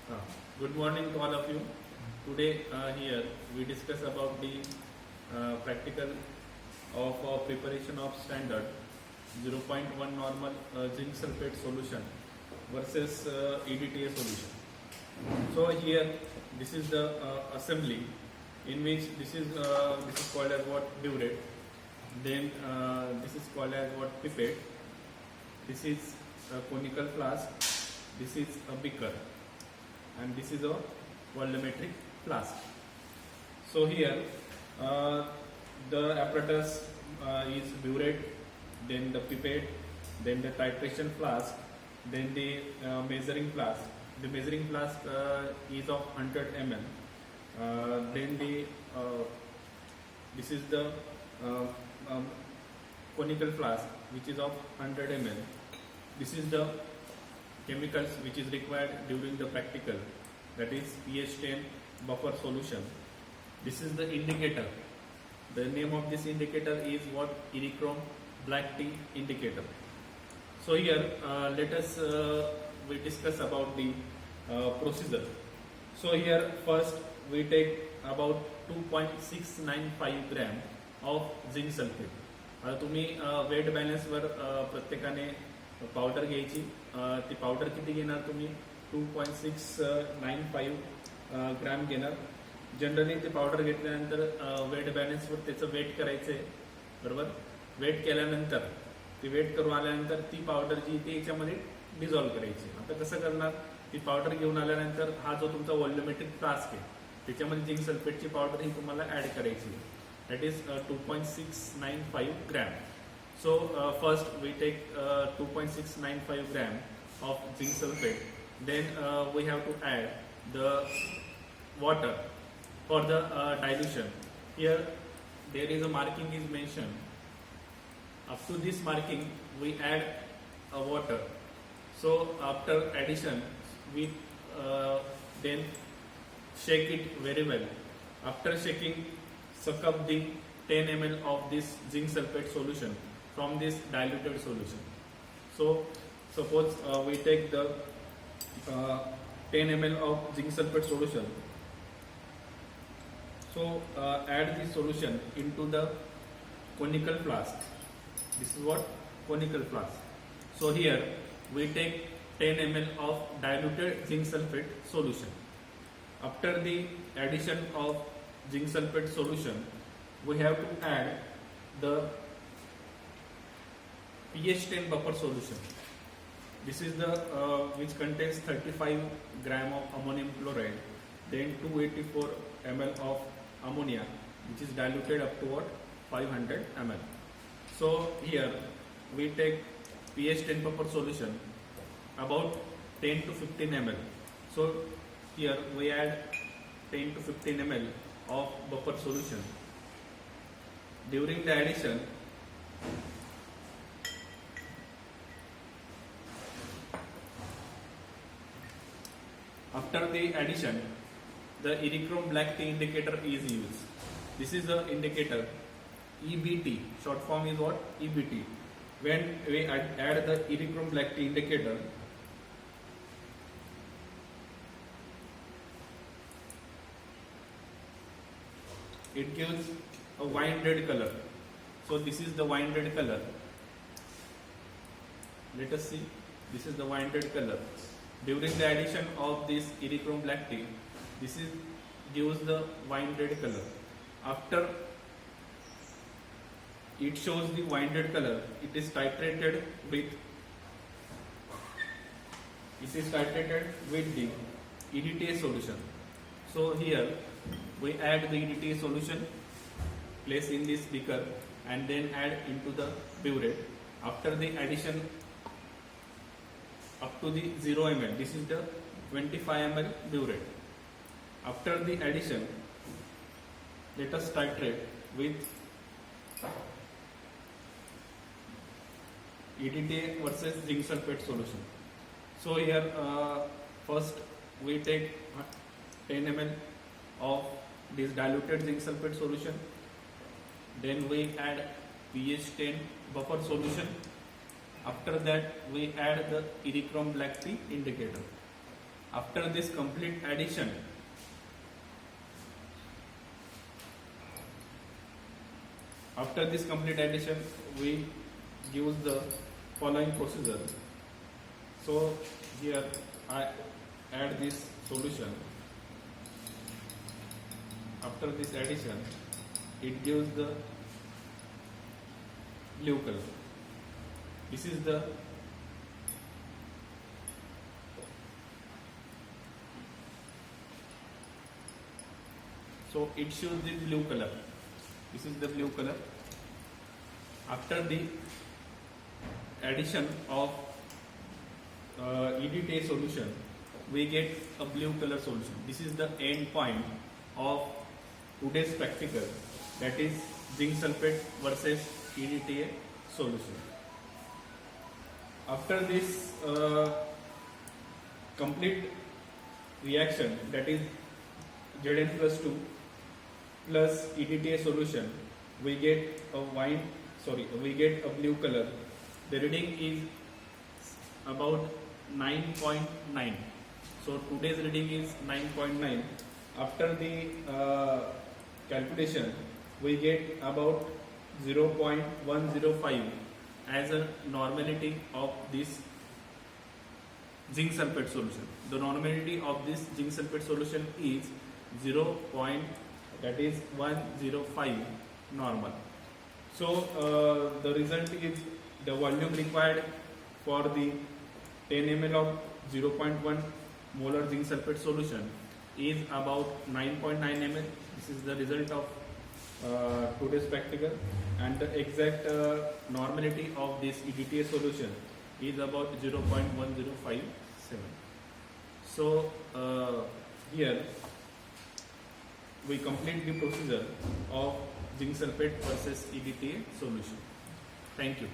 Uh, Good morning to all of you. Today here we discuss about the practical of preparation of standard 0.1 normal zinc sulfate solution versus EDTA solution. So here this is the assembly in which this is called as what burette. Then this is called as what pipette. This is a conical flask. This is a beaker. And this is a volumetric flask. So here the apparatus is burette, then the pipette, then the titration flask, then the measuring flask. The measuring flask is of 100 ml. Then this is the conical flask which is of 100 ml. This is the chemicals which is required during the practical, that is pH 10 buffer solution. This is the indicator. The name of this indicator is what? Erichrome black tea indicator. So here let us we discuss about the procedure. So here first we take about 2.695 gram of zinc sulfate. आता तुम्ही wait बॅलन्सवर प्रत्येकाने powder घ्यायची. ती powder किती घेणार तुम्ही? 2.695 gram घेणार. जनरली ते पावडर घेतल्यानंतर वेट बॅलन्सवर त्याचं वेट करायचं आहे, बरोबर. वेट केल्यानंतर ती वेट करून आल्यानंतर ती पावडर जी ती याच्यामध्ये डिझॉल्व्ह करायची. आता कसं करणार? ती पावडर घेऊन आल्यानंतर हा जो तुमचा व्हॉल्युमेट्रिक फ्लास्क आहे त्याच्यामध्ये झिंक सल्फेटची पावडर ही तुम्हाला ऍड करायची. That is 2.695 gram. So first we take 2.695 gram of zinc sulfate. Then we have to add the water for the dilution. Here there is a marking is mentioned. Up to this marking we add water. So after addition we then shake it very well. After shaking, suck up the 10 ml of this zinc sulfate solution from this diluted solution. So suppose we take the 10 ml of zinc sulfate solution. So add this solution into the conical flask. This is what? Conical flask. So here we take 10 ml of diluted zinc sulfate solution. After the addition of zinc sulfate solution, we have to add the pH 10 buffer solution. This is the which contains 35 gram of ammonium chloride, then 284 ml of ammonia, which is diluted up to what? 500 ml. So here we take pH 10 buffer solution about 10 to 15 ml. So here we add 10 to 15 ml of buffer solution. During the addition, after the addition, the Erichrome black tea indicator is used. This is the indicator EBT. Short form is what? EBT. When we add the Erichrome black tea indicator, it gives a wine red color. So this is the wine red color. Let us see. This is the wine red color. During the addition of this Erichrome black tea, this is gives the wine red color. After it shows the wine red color, it is titrated with the EDTA solution. So here we add the EDTA solution, place in this beaker, and then add into the burette. After the addition up to the 0 ml, this is the 25 ml burette. After the addition, let us titrate with EDTA versus zinc sulfate solution. So here first we take 10 ml of this diluted zinc sulfate solution. Then we add pH 10 buffer solution. After that we add the Erichrome black tea indicator. After this complete addition, we use the following procedure. So here I add this solution. After this addition, it gives the blue color. This is the so it shows the blue color. This is the blue color. After the addition of EDTA solution, we get a blue color solution. This is the end point of today's practical, that is zinc sulfate versus EDTA solution. After this complete reaction, that is Zn plus 2 plus EDTA solution, we get a blue color. The reading is about 9.9. So today's reading is 9.9. After the calculation, we get about 0.105 as a normality of this zinc sulfate solution. The normality of this zinc sulfate solution is 105 normal. So the result is the volume required for the 10 ml of 0.1 molar zinc sulfate solution is about 9.9 ml. This is the result of today's practical, and the exact normality of this EDTA solution is about 0.1057. So here we complete the procedure of zinc sulfate versus EDTA solution. Thank you.